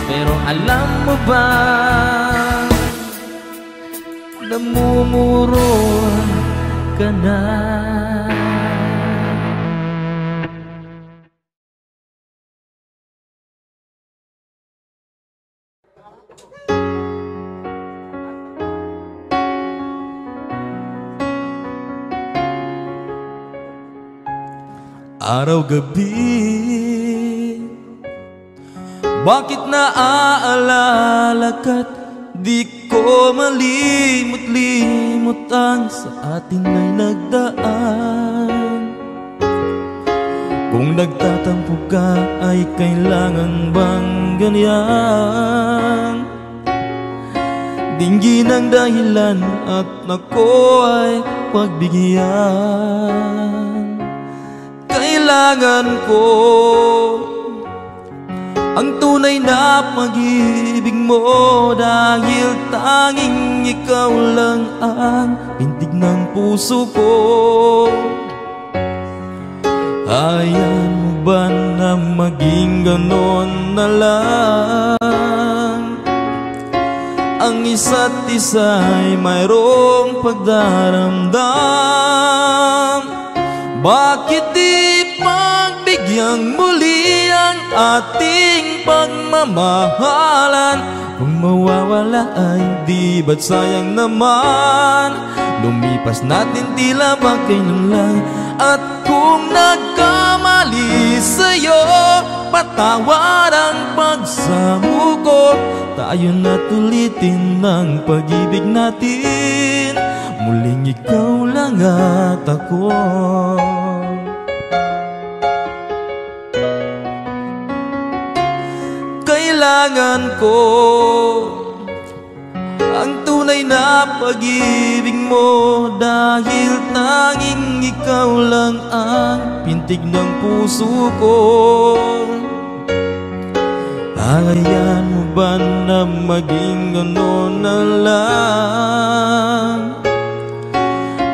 Speaker 1: Pero alam mo ba, namumuro ka na.
Speaker 2: Araw-gabi, bakit naaalala ka't di ko malimot-limot ang sa atin ay nagdaan. Kung nagtatampo ka ay kailangan bang ganyan? Dinggin ang dahilan at nako ay pagbigyan. Kailangan ko ang tunay na pag-ibig mo, dahil tanging ikaw lang ang pintig ng puso ko. Hayaan mo ba na maging ganon na lang? Ang isa't isa ay mayroong pagdaramdam. Bakit di pagbigyang muli ang ating pagmamahalan? Kung mawawala ay di ba't sayang naman? Lumipas natin tila ba kailan lang? At kung nagkamali sa'yo, patawad ang pagsamo ko. Tayo na't ulitin ng pag-ibig natin, muling ikaw lang at ako. Kailangan ko ang tunay na pag-ibig mo, dahil tanging ikaw lang ang pintig ng puso ko. Hayaan mo ba na maging gano'n na lang?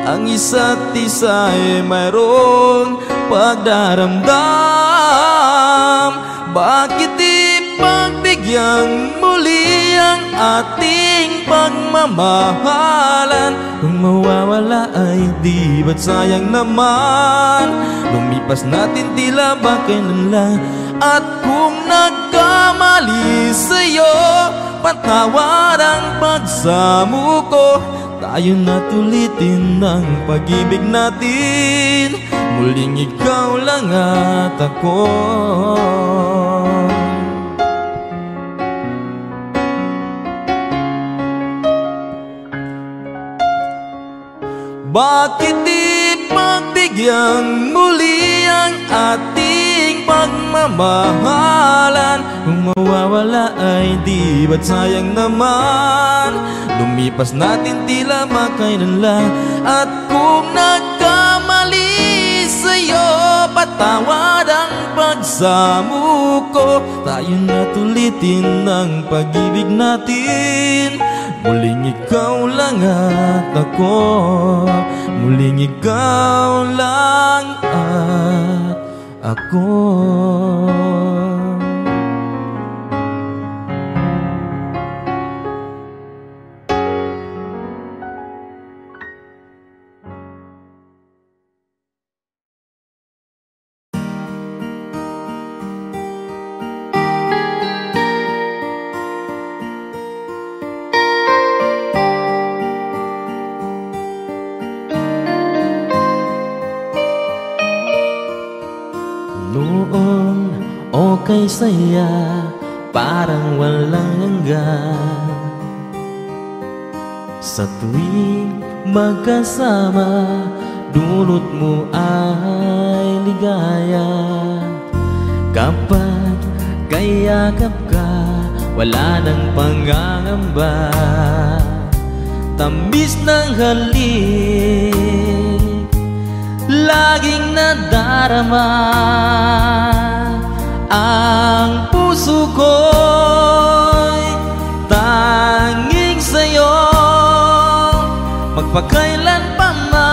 Speaker 2: Ang isa't isa ay mayroong pagdaramdam. Bakit di pagbigyan muli ang ating pagmamahalan? Kung mawawala ay di ba't sayang naman? Lumipas natin tila ba kailan lang? At kung nagkamali sa'yo, patawad ang pagsamo ko. Tayo na't ulitin ng pag-ibig natin, muling ikaw lang at ako. Bakit di pagbigyan muli ang ating pagmamahalan? Kung mawawala ay di ba't sayang naman? Lumipas natin tila makailan lang. At kung nagkamali sa'yo, patawad ang pagsamo ko. Tayo na't ulitin ng pag-ibig natin, muling ikaw lang at ako, muling ikaw lang at ako.
Speaker 1: Noon, okay saya, parang walang hanggan. Sa tuwing magkasama, dulot mo ay ligaya. Kapag kayakap ka, wala nang pangangamba. Tamis ng halik, laging nadarama. Ang puso ko'y tanging sa'yo, magpakailan pa man.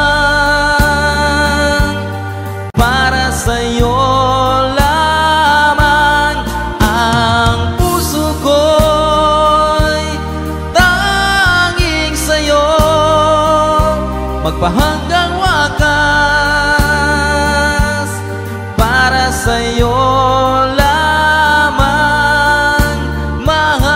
Speaker 1: Para sa'yo lamang. Ang puso ko'y tanging sa'yo, magpahanggang wakas. Para sa'yo lamang, mahal.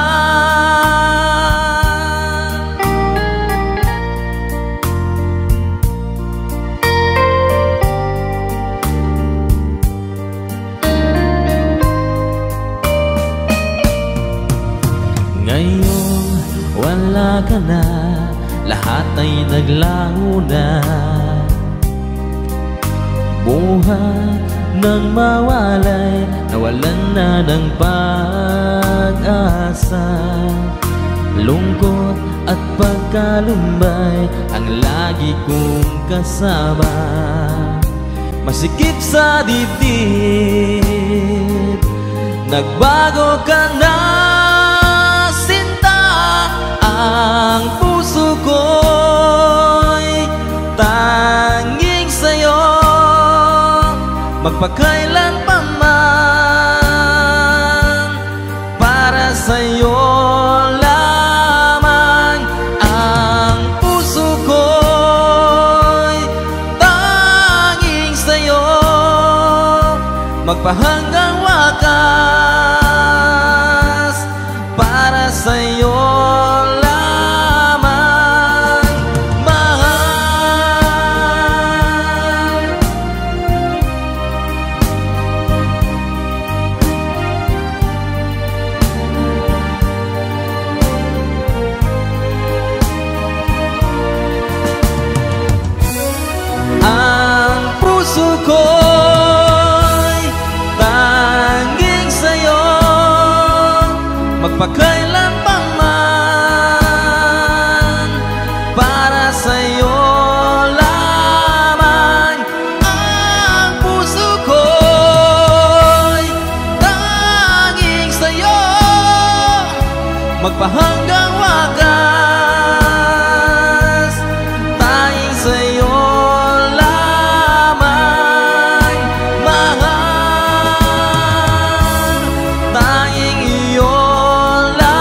Speaker 1: Ngayon wala ka na, lahat ay naglaho na. Buhat nang mawalay, nawalan na ng pag-asa. Lungkot at pagkalumbay ang lagi kong kasama. Masikip sa dibdib, nagbago ka na, sinta. Ang puso ko'y tanging sa'yo, magpakailan pa man. Para sa'yo lamang. Ang puso ko'y tanging sa'yo, magpahanggang wakas. Para sa'yo lamang, mahal. Ang puso ko'y tanging sa'yo, magpakailan pa man. Para sa'yo lamang. Ang puso ko'y tanging sa'yo, magpahanggang wakas. Tanging sa'yo lamang, mahal. Tanging iyo lamang.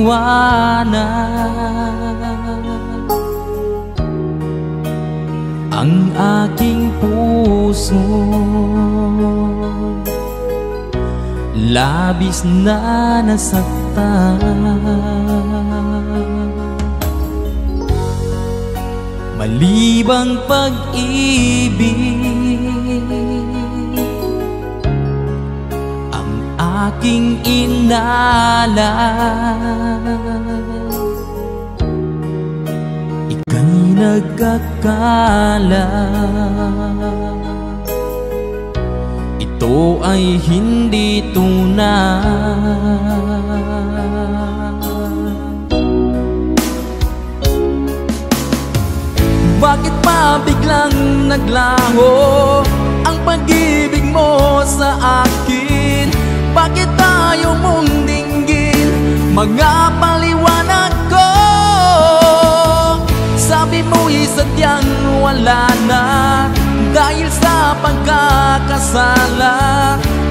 Speaker 1: liwanag ang aking puso, labis na nasaktan. Malibang pag-ibig ang aking inalay, ika'y nagkakala. Ito ay hindi tunay. Bakit pa biglang naglaho ang pag-ibig mo sa akin? Bakit tayo mong dinggin mga paliwanag ko? Sabi mo'y sadyang wala na dahil sa pagkakasala.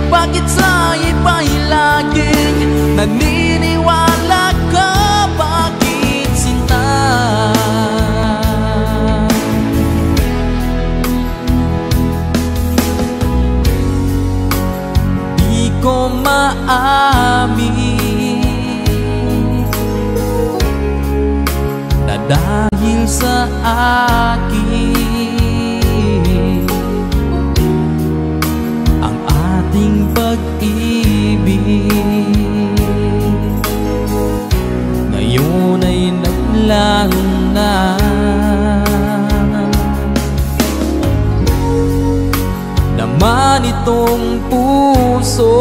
Speaker 1: Bakit sa iba'y laging naniniwala ka? Bakit sinta? Di ko maamin na dahil sa akin ang ating pag-ibig ngayon ay naglaho na. Naman itong puso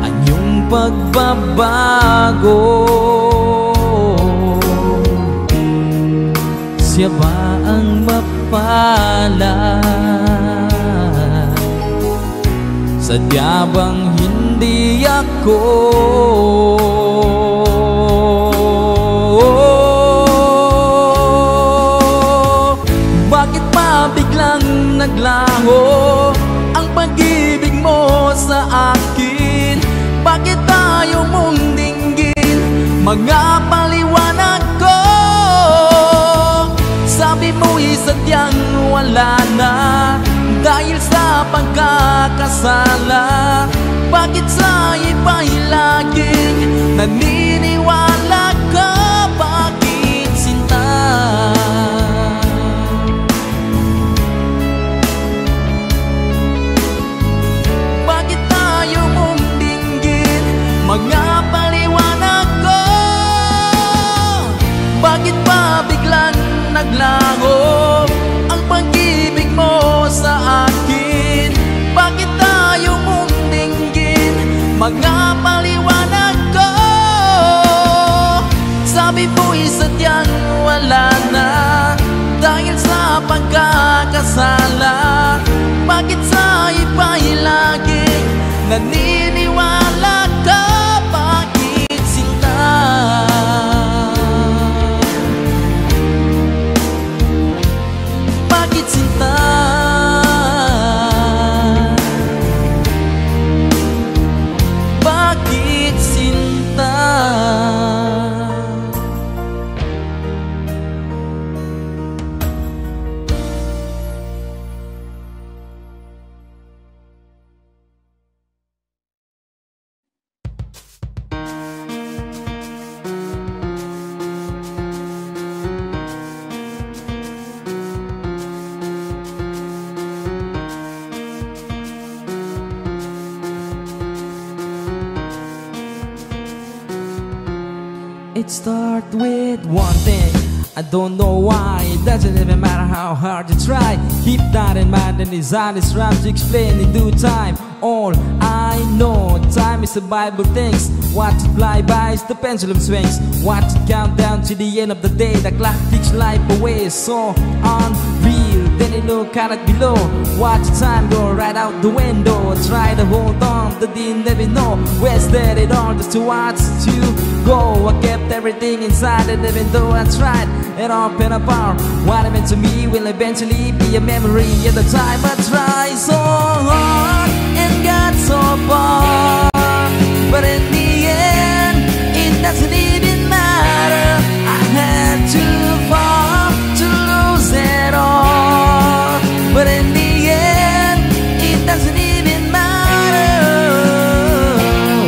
Speaker 1: ang iyong pagbabago. Siya ba ang mapalad? Sadya bang hindi ako? Bakit pa biglang naglaho ang pag-ibig mo sa akin? Bakit tayo mong dinggin mga paliwanag ko? Sabi mo'y sadyang wala na dahil sa pagkakasala. Bakit sa iba'y laging naniniwala ka? Bakit sinta? Bakit tayo mong dinggin mga paliwanag ko? Bakit pa biglang naglaho ang pag-ibig mo sa akin? Bakit tayo mong dinggin mga paliwanag ko? Sabi mo'y sadyang wala na dahil sa pagkakasala. Bakit sa iba'y laging naniniwala ka? Bakit sinta? Bakit sinta? Bakit sinta? It starts with one thing, I don't know why. It doesn't even matter how hard you try. Keep that in mind and design this rap to explain in due time. All I know, time is the Bible things. What to fly by is the pendulum swings. What to count down to the end of the day. The clock takes life away, so unreal. Then you look at it below. Watch the time go right out the window. Try to hold on, but didn't never know. Wasted it all just to watch you go. I kept everything inside, and even though I tried it all been apart, what it meant to me will eventually be a memory of the time I tried so hard and got so far. But in the end, it doesn't even matter. I had to fall to lose it all. But in the end, it doesn't even matter.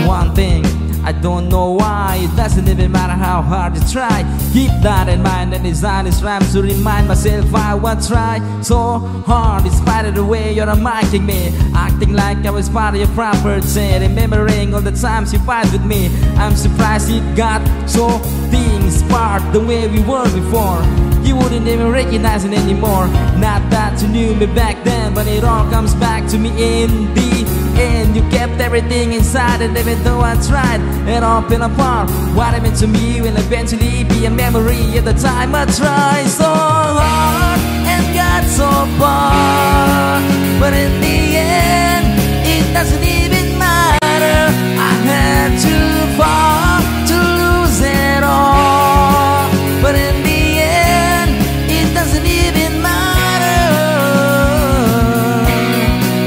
Speaker 1: One thing, I don't know why. It doesn't even matter how hard you try. Keep that in mind and design these rhymes to remind myself I will try so hard in spite of the way you're mocking me, acting like I was part of your property, remembering all the times you fight with me. I'm surprised it got so things apart the way we were before. You wouldn't even recognize it anymore. Not that you knew me back then, but it all comes back to me in the end. You kept everything inside, and even though I tried, it all fell apart. What it meant to me will eventually be a memory of the time I tried so hard and got so far. But in the end, it doesn't even matter. I had to fall to lose it all. But in the end, it doesn't even matter.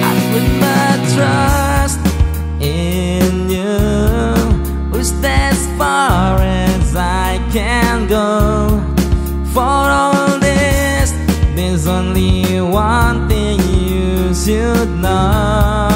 Speaker 1: I put my trust in you. Push as far as I can go. For all this, there's only one thing you should know.